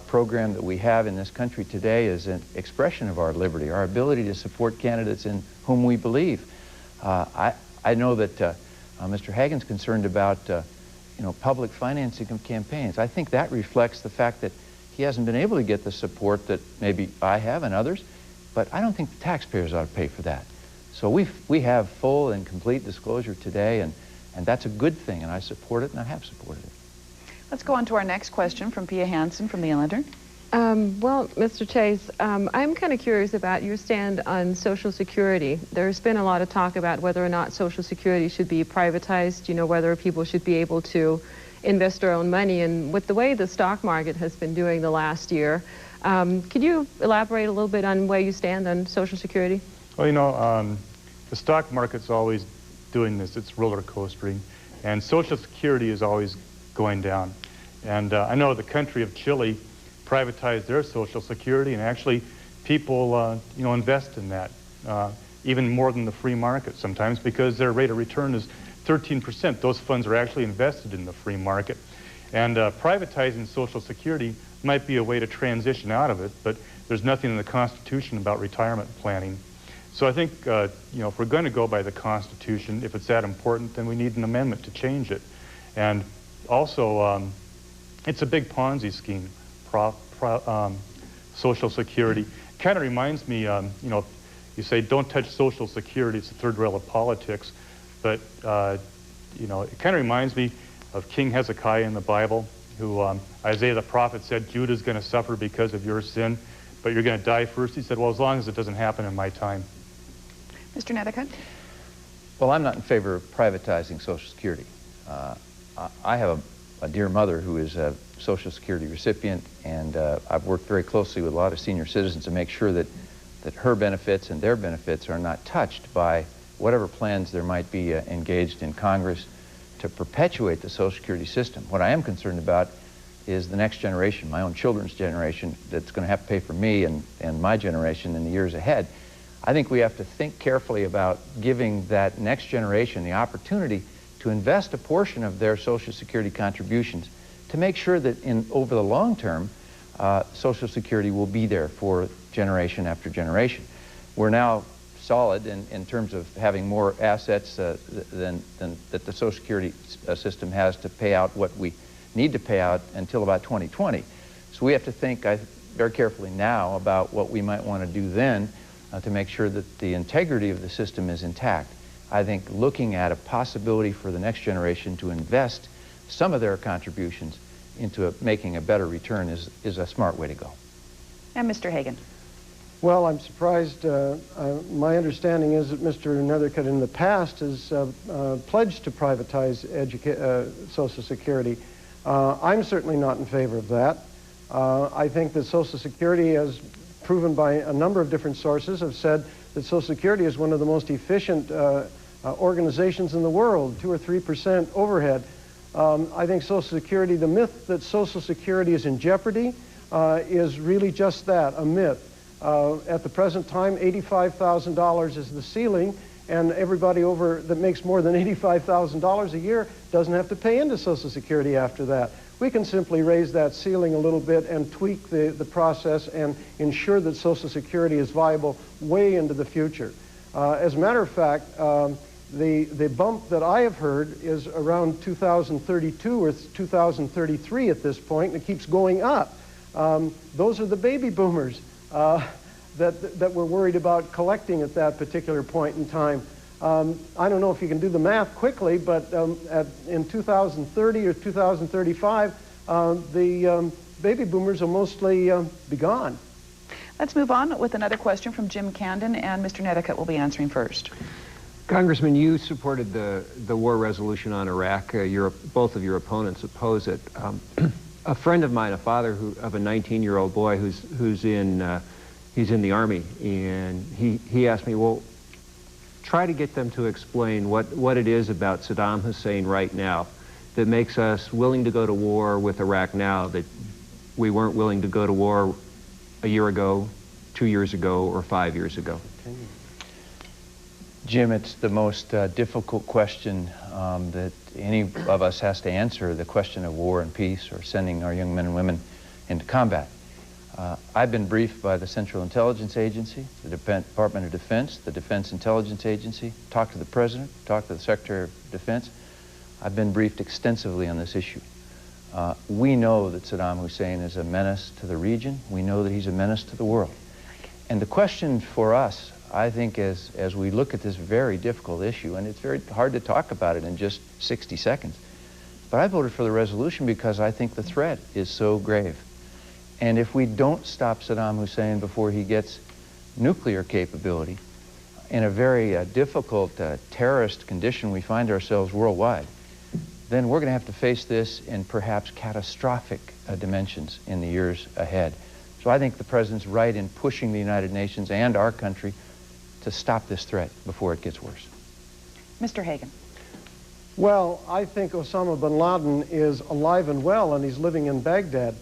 program that we have in this country today is an expression of our liberty, our ability to support candidates in whom we believe. I know that Mr. Haggins concerned about you know, public financing of campaigns. I think that reflects the fact that he hasn't been able to get the support that maybe I have and others, but I don't think the taxpayers ought to pay for that. So we have full and complete disclosure today, and that's a good thing, and I support it, and I have supported it. Let's go on to our next question from Pia Hansen from the Inlander. Well, Mr. Chase, I'm kind of curious about your stand on Social Security. There's been a lot of talk about whether or not Social Security should be privatized, you know, whether people should be able to invest their own money. And with the way the stock market has been doing the last year, could you elaborate a little bit on where you stand on Social Security? Well, you know, the stock market's always doing this. It's roller coastering, and Social Security is always going down. And I know the country of Chile privatized their Social Security, and actually people, you know, invest in that, even more than the free market sometimes, because their rate of return is 13%. Those funds are actually invested in the free market. And privatizing Social Security might be a way to transition out of it, but there's nothing in the Constitution about retirement planning. So I think, you know, if we're going to go by the Constitution, if it's that important, then we need an amendment to change it. And also, it's a big Ponzi scheme, Social Security. Kind of reminds me, you know, you say don't touch Social Security, it's the third rail of politics. But, you know, it kind of reminds me of King Hezekiah in the Bible, who Isaiah the prophet said, Judah's going to suffer because of your sin, but you're going to die first. He said, well, as long as it doesn't happen in my time. Mr. Nethercutt? Well, I'm not in favor of privatizing Social Security. I have a dear mother who is a Social Security recipient, and I've worked very closely with a lot of senior citizens to make sure that her benefits and their benefits are not touched by whatever plans there might be engaged in Congress to perpetuate the Social Security system. What I am concerned about is the next generation, my own children's generation, that's going to have to pay for me and my generation in the years ahead. I think we have to think carefully about giving that next generation the opportunity to invest a portion of their Social Security contributions to make sure that over the long term, Social Security will be there for generation after generation. We're now solid in terms of having more assets than that the Social Security system has to pay out what we need to pay out until about 2020. So we have to think very carefully now about what we might want to do then to make sure that the integrity of the system is intact. I think looking at a possibility for the next generation to invest some of their contributions into making a better return is a smart way to go. And Mr. Haggin. Well, I'm surprised. My understanding is that Mr. Nethercutt in the past has pledged to privatize Social Security. I'm certainly not in favor of that. I think that Social Security, as proven by a number of different sources, have said that Social Security is one of the most efficient organizations in the world, 2 or 3% overhead. I think Social Security, the myth that Social Security is in jeopardy is really just that, a myth. At the present time, $85,000 is the ceiling, and everybody that makes more than $85,000 a year doesn't have to pay into Social Security after that. We can simply raise that ceiling a little bit and tweak the process and ensure that Social Security is viable way into the future. As a matter of fact, the bump that I have heard is around 2032 or 2033 at this point, and it keeps going up. Those are the baby boomers that we're worried about collecting at that particular point in time. I don't know if you can do the math quickly, but in 2030 or 2035, the baby boomers will mostly be gone. Let's move on with another question from Jim Camden, and Mr. Nethercutt will be answering first. Congressman, you supported the war resolution on Iraq. Both of your opponents oppose it. A friend of mine, a father of a 19-year-old boy who's in the Army, and he asked me, well, try to get them to explain what it is about Saddam Hussein right now that makes us willing to go to war with Iraq now that we weren't willing to go to war a year ago, 2 years ago, or 5 years ago. Jim, it's the most difficult question that any of us has to answer, the question of war and peace or sending our young men and women into combat. I've been briefed by the Central Intelligence Agency, the Department of Defense, the Defense Intelligence Agency, talked to the President, talked to the Secretary of Defense. I've been briefed extensively on this issue. We know that Saddam Hussein is a menace to the region. We know that he's a menace to the world. And the question for us, I think, as we look at this very difficult issue, and it's very hard to talk about it in just 60 seconds, but I voted for the resolution because I think the threat is so grave. And if we don't stop Saddam Hussein before he gets nuclear capability, in a very difficult terrorist condition we find ourselves worldwide, then we're going to have to face this in perhaps catastrophic dimensions in the years ahead. So I think the President's right in pushing the United Nations and our country to stop this threat before it gets worse. Mr. Haggin. Well, I think Osama bin Laden is alive and well, and he's living in Baghdad.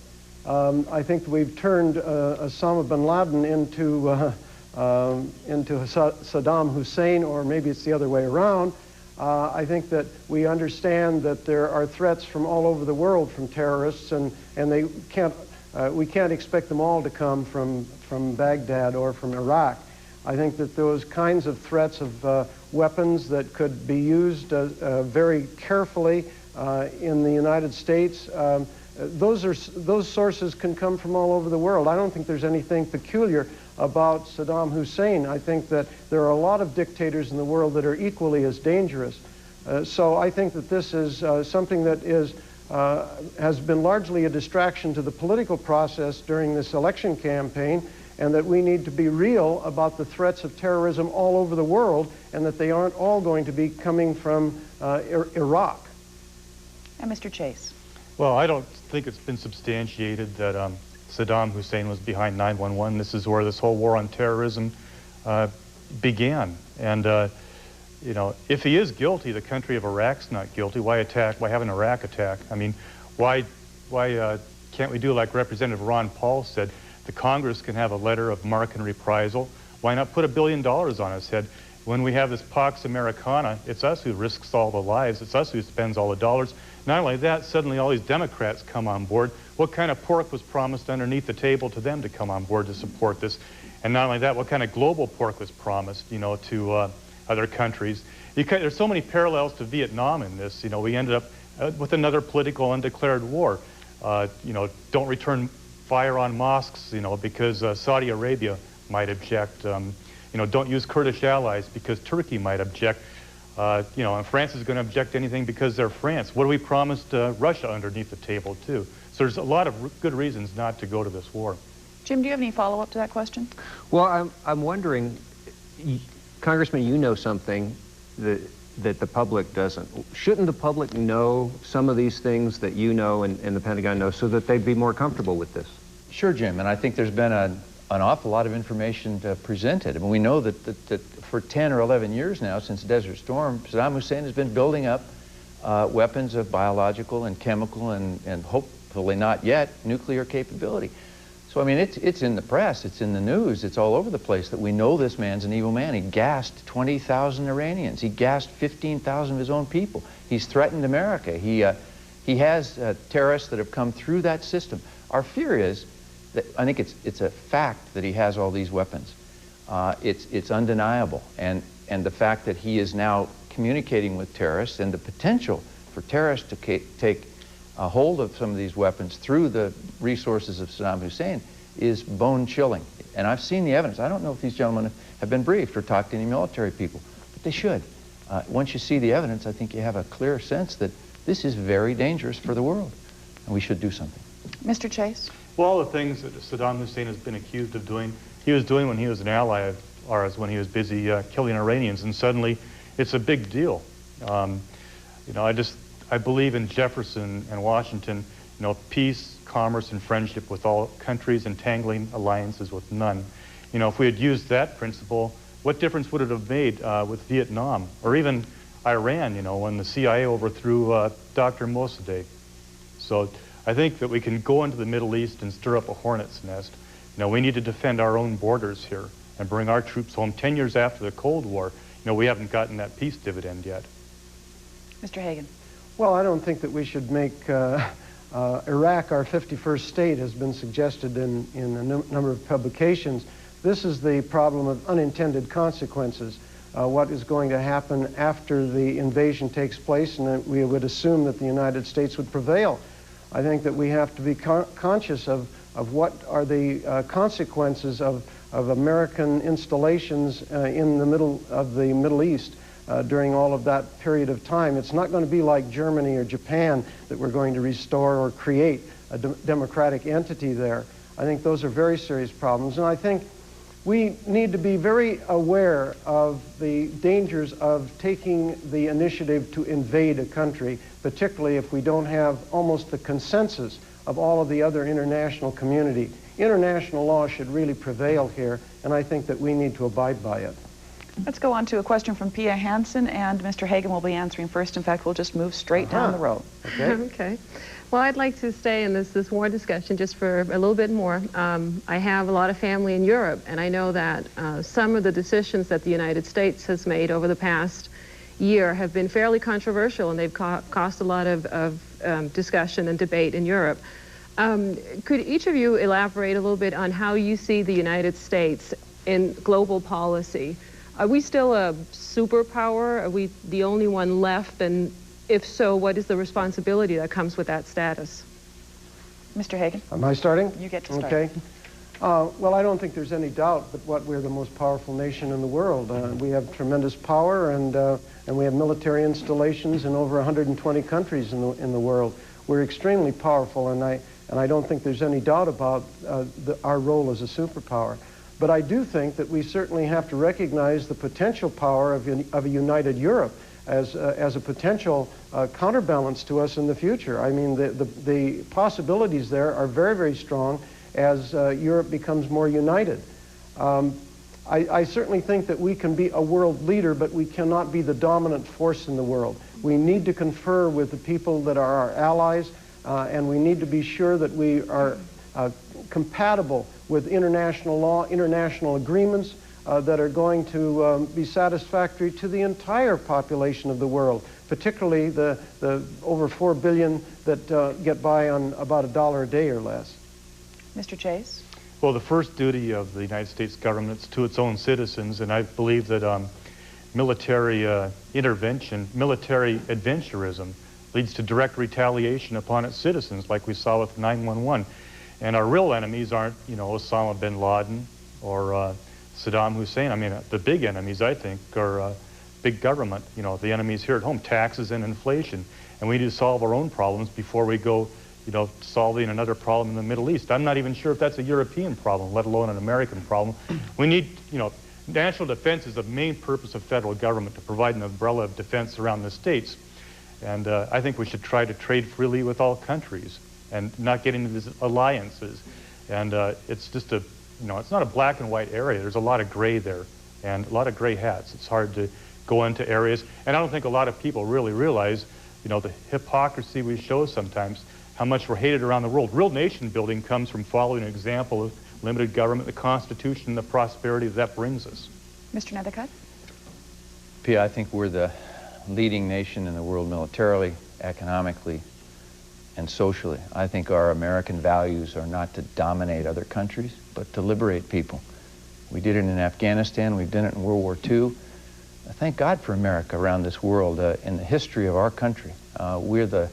I think we've turned Osama bin Laden into Saddam Hussein, or maybe it's the other way around. I think that we understand that there are threats from all over the world from terrorists, and we can't expect them all to come from Baghdad or from Iraq. I think that those kinds of threats of weapons that could be used very carefully in the United States, those sources can come from all over the world. I don't think there's anything peculiar about Saddam Hussein. I think that there are a lot of dictators in the world that are equally as dangerous. So I think that this is something that has been largely a distraction to the political process during this election campaign, and that we need to be real about the threats of terrorism all over the world, and that they aren't all going to be coming from Iraq. And Mr. Chase. Well, I don't think it's been substantiated that Saddam Hussein was behind 9/11. This is where this whole war on terrorism began. And, you know, if he is guilty, the country of Iraq's not guilty. Why attack? Why have an Iraq attack? I mean, why can't we do like Representative Ron Paul said? The Congress can have a letter of marque and reprisal. Why not put $1 billion on his head? When we have this Pax Americana, it's us who risks all the lives. It's us who spends all the dollars. Not only that, suddenly all these Democrats come on board. What kind of pork was promised underneath the table to them to come on board to support this? And not only that, what kind of global pork was promised, you know, to other countries? There's so many parallels to Vietnam in this. You know, we ended up with another political undeclared war. You know, don't return fire on mosques, you know, because Saudi Arabia might object. You know, don't use Kurdish allies because Turkey might object. You know, and France is going to object to anything because they're France. What do we promised Russia underneath the table, too? So there's a lot of good reasons not to go to this war. Jim, do you have any follow-up to that question? Well, I'm wondering, Congressman, you know something that the public doesn't. Shouldn't the public know some of these things that you know and the Pentagon knows so that they'd be more comfortable with this? Sure, Jim, and I think there's been an awful lot of information presented. I mean, we know that for 10 or 11 years now, since Desert Storm, Saddam Hussein has been building up weapons of biological and chemical and hopefully not yet nuclear capability. So, I mean, it's in the press, it's in the news, it's all over the place that we know this man's an evil man. He gassed 20,000 Iranians. He gassed 15,000 of his own people. He's threatened America. He has terrorists that have come through that system. Our fear is that, I think it's a fact that he has all these weapons. It's undeniable. And the fact that he is now communicating with terrorists and the potential for terrorists to take a hold of some of these weapons through the resources of Saddam Hussein is bone-chilling. And I've seen the evidence. I don't know if these gentlemen have been briefed or talked to any military people, but they should. Once you see the evidence, I think you have a clear sense that this is very dangerous for the world, and we should do something. Mr. Chase? Well, all the things that Saddam Hussein has been accused of doing, he was doing when he was an ally of ours, when he was busy killing Iranians, and suddenly it's a big deal. You know, I believe in Jefferson and Washington, you know, peace, commerce, and friendship with all countries, entangling alliances with none. You know, if we had used that principle, what difference would it have made with Vietnam or even Iran, you know, when the CIA overthrew Dr. Mossadegh? So I think that we can go into the Middle East and stir up a hornet's nest. You know, we need to defend our own borders here and bring our troops home. 10 years after the Cold War, you know, we haven't gotten that peace dividend yet. Mr. Haggin? Well, I don't think that we should make Iraq our 51st state, has been suggested in a number of publications. This is the problem of unintended consequences. What is going to happen after the invasion takes place, and we would assume that the United States would prevail. I think that we have to be conscious of what are the consequences of American installations in the middle of the Middle East. During all of that period of time. It's not going to be like Germany or Japan that we're going to restore or create a democratic entity there. I think those are very serious problems, and I think we need to be very aware of the dangers of taking the initiative to invade a country, particularly if we don't have almost the consensus of all of the other international community. International law should really prevail here, and I think that we need to abide by it. Let's go on to a question from Pia Hansen, and Mr. Haggin will be answering first. In fact, we'll just move straight down the road. Okay. Okay. Well, I'd like to stay in this war discussion just for a little bit more. I have a lot of family in Europe, and I know that some of the decisions that the United States has made over the past year have been fairly controversial, and they've caused a lot of discussion and debate in Europe. Could each of you elaborate a little bit on how you see the United States in global policy? Are we still a superpower? Are we the only one left? And if so, what is the responsibility that comes with that status? Mr. Haggin? Am I starting? You get to start. Okay. Well, I don't think there's any doubt but what we're the most powerful nation in the world. We have tremendous power, and we have military installations in over 120 countries in the world. We're extremely powerful, and I don't think there's any doubt about our role as a superpower. But I do think that we certainly have to recognize the potential power of a united Europe as a potential counterbalance to us in the future. I mean, the possibilities there are very, very strong as Europe becomes more united. I certainly think that we can be a world leader, but we cannot be the dominant force in the world. We need to confer with the people that are our allies, and we need to be sure that we are compatible with international law, international agreements that are going to be satisfactory to the entire population of the world, particularly the over 4 billion that get by on about $1 a day or less. Mr. Chase? Well, the first duty of the United States government is to its own citizens, and I believe that military intervention, military adventurism, leads to direct retaliation upon its citizens, like we saw with 9/11. And our real enemies aren't, you know, Osama bin Laden or Saddam Hussein. I mean, the big enemies, I think, are big government, you know, the enemies here at home, taxes and inflation. And we need to solve our own problems before we go, solving another problem in the Middle East. I'm not even sure if that's a European problem, let alone an American problem. We need, national defense is the main purpose of federal government, to provide an umbrella of defense around the states. And I think we should try to trade freely with all countries and not get into these alliances. And it's just it's not a black and white area. There's a lot of gray there and a lot of gray hats. It's hard to go into areas. And I don't think a lot of people really realize, the hypocrisy we show sometimes, how much we're hated around the world. Real nation building comes from following an example of limited government, the Constitution, and the prosperity that brings us. Mr. Nethercutt? Pia, I think we're the leading nation in the world militarily, economically, and socially. I think our American values are not to dominate other countries, but to liberate people. We did it in Afghanistan, we've done it in World War II. Thank God for America around this world. In the history of our country, we're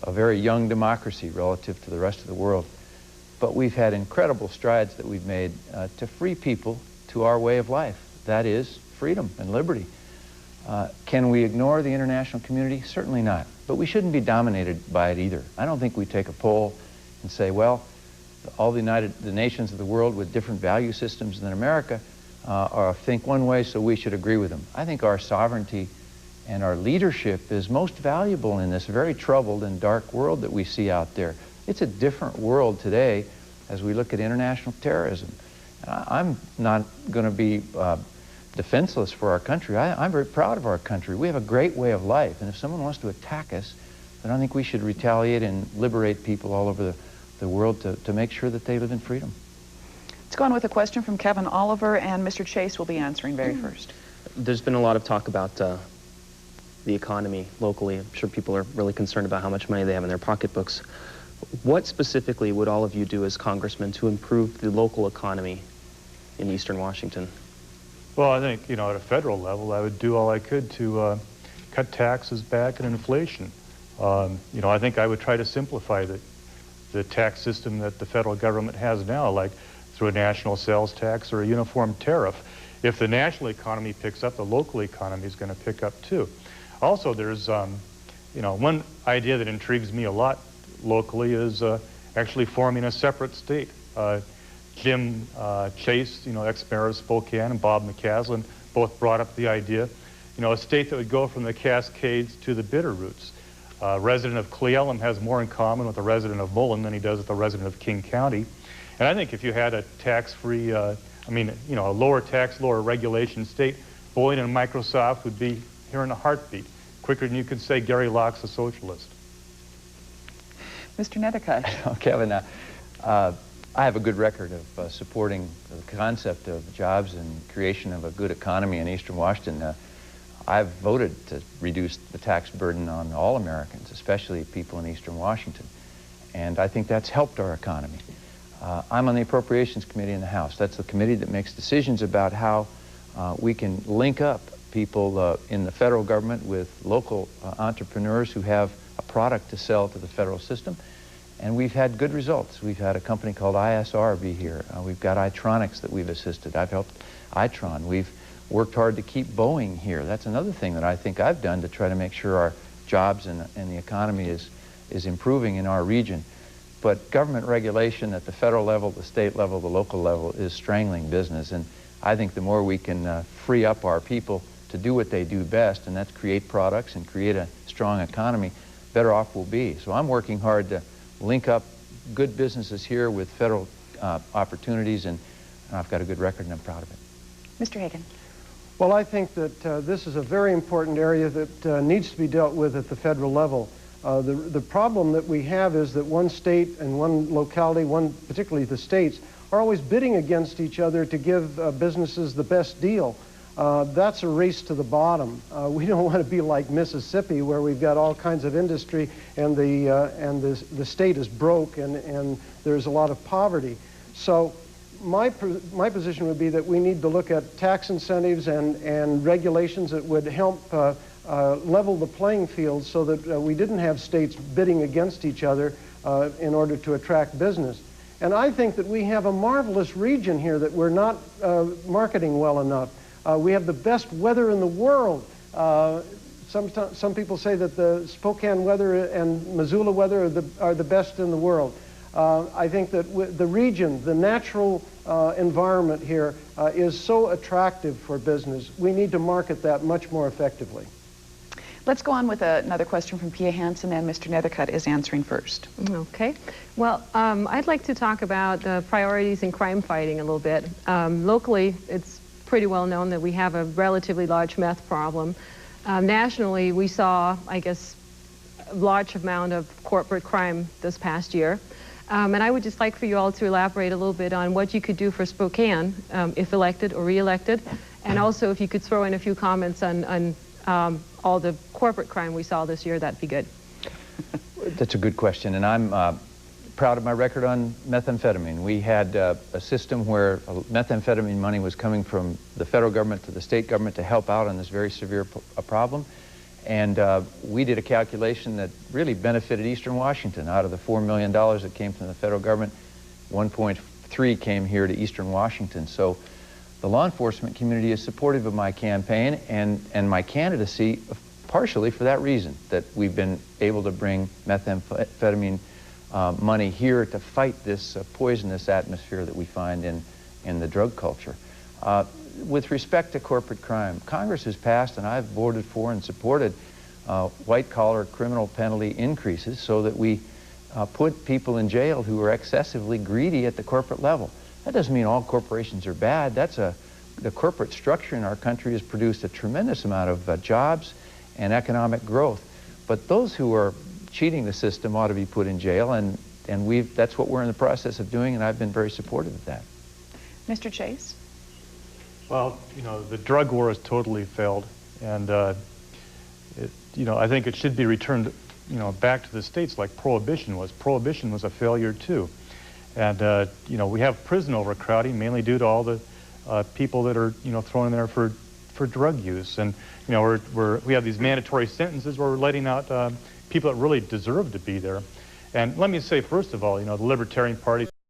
a very young democracy relative to the rest of the world. But we've had incredible strides that we've made to free people to our way of life. That is freedom and liberty. Can we ignore the international community? Certainly not. But we shouldn't be dominated by it either. I don't think we take a poll and say, well, all the nations of the world with different value systems than America think one way, so we should agree with them. I think our sovereignty and our leadership is most valuable in this very troubled and dark world that we see out there. It's a different world today as we look at international terrorism. I'm not going to be defenseless for our country. I'm very proud of our country. We have a great way of life, and if someone wants to attack us, then I think we should retaliate and liberate people all over the world to make sure that they live in freedom. Let's go on with a question from Kevin Oliver, and Mr. Chase will be answering very first. There's been a lot of talk about the economy locally. I'm sure people are really concerned about how much money they have in their pocketbooks. What specifically would all of you do as congressmen to improve the local economy in Eastern Washington? Well, I think, at a federal level, I would do all I could to cut taxes back and inflation. I think I would try to simplify the tax system that the federal government has now, like through a national sales tax or a uniform tariff. If the national economy picks up, the local economy is going to pick up too. Also, there's, one idea that intrigues me a lot locally is actually forming a separate state. Jim Chase, ex-mayor of Spokane, and Bob McCaslin both brought up the idea, a state that would go from the Cascades to the Bitterroots. A resident of Cle Elum has more in common with a resident of Mullen than he does with a resident of King County. And I think if you had a tax-free, a lower tax, lower regulation state, Boeing and Microsoft would be here in a heartbeat, quicker than you could say Gary Locke's a socialist. Mr. Nethercutt. Kevin, I have a good record of supporting the concept of jobs and creation of a good economy in Eastern Washington. I've voted to reduce the tax burden on all Americans, especially people in Eastern Washington. And I think that's helped our economy. I'm on the Appropriations Committee in the House. That's the committee that makes decisions about how we can link up people in the federal government with local entrepreneurs who have a product to sell to the federal system. And we've had good results. We've had a company called ISR be here. We've got Itronics that we've assisted. I've helped Itron. We've worked hard to keep Boeing here. That's another thing that I think I've done to try to make sure our jobs and the economy is improving in our region. But government regulation at the federal level, the state level, the local level is strangling business. And I think the more we can free up our people to do what they do best, and that's create products and create a strong economy, better off we'll be. So I'm working hard to link up good businesses here with federal opportunities, and I've got a good record and I'm proud of it. Mr. Haggin. Well, I think that this is a very important area that needs to be dealt with at the federal level. The problem that we have is that one state and one locality, particularly the states, are always bidding against each other to give businesses the best deal. That's a race to the bottom. We don't want to be like Mississippi, where we've got all kinds of industry and the state is broke and there's a lot of poverty. So my position would be that we need to look at tax incentives and regulations that would help level the playing field so that we didn't have states bidding against each other in order to attract business. And I think that we have a marvelous region here that we're not marketing well enough. We have the best weather in the world. some people say that the Spokane weather and Missoula weather are the best in the world. I think that the region, the natural environment here is so attractive for business. We need to market that much more effectively. Let's go on with another question from Pia Hansen, and Mr. Nethercutt is answering first. Okay. Well, I'd like to talk about the priorities in crime fighting a little bit. Locally, it's pretty well known that we have a relatively large meth problem. Nationally, we saw, I guess, a large amount of corporate crime this past year. And I would just like for you all to elaborate a little bit on what you could do for Spokane, if elected or re-elected, and also if you could throw in a few comments on all the corporate crime we saw this year, that'd be good. That's a good question, and I'm proud of my record on methamphetamine. We had a system where methamphetamine money was coming from the federal government to the state government to help out on this very severe problem. And we did a calculation that really benefited Eastern Washington. Out of the $4 million that came from the federal government, 1.3 came here to Eastern Washington. So the law enforcement community is supportive of my campaign and my candidacy partially for that reason, that we've been able to bring methamphetamine money here to fight this poisonous atmosphere that we find in the drug culture. With respect to corporate crime, Congress has passed, and I've voted for and supported white-collar criminal penalty increases so that we put people in jail who are excessively greedy at the corporate level. That doesn't mean all corporations are bad. The corporate structure in our country has produced a tremendous amount of jobs and economic growth. But those who are cheating the system ought to be put in jail, and that's what we're in the process of doing, and I've been very supportive of that. Mr. Chase? Well, you know, the drug war has totally failed, and you know, I think it should be returned, you know, back to the states like prohibition was. Prohibition was a failure too, and you know, we have prison overcrowding mainly due to all the people that are, you know, thrown in there for drug use, and you know, we have these mandatory sentences where we're letting out people that really deserve to be there. And let me say, first of all, you know, the Libertarian Party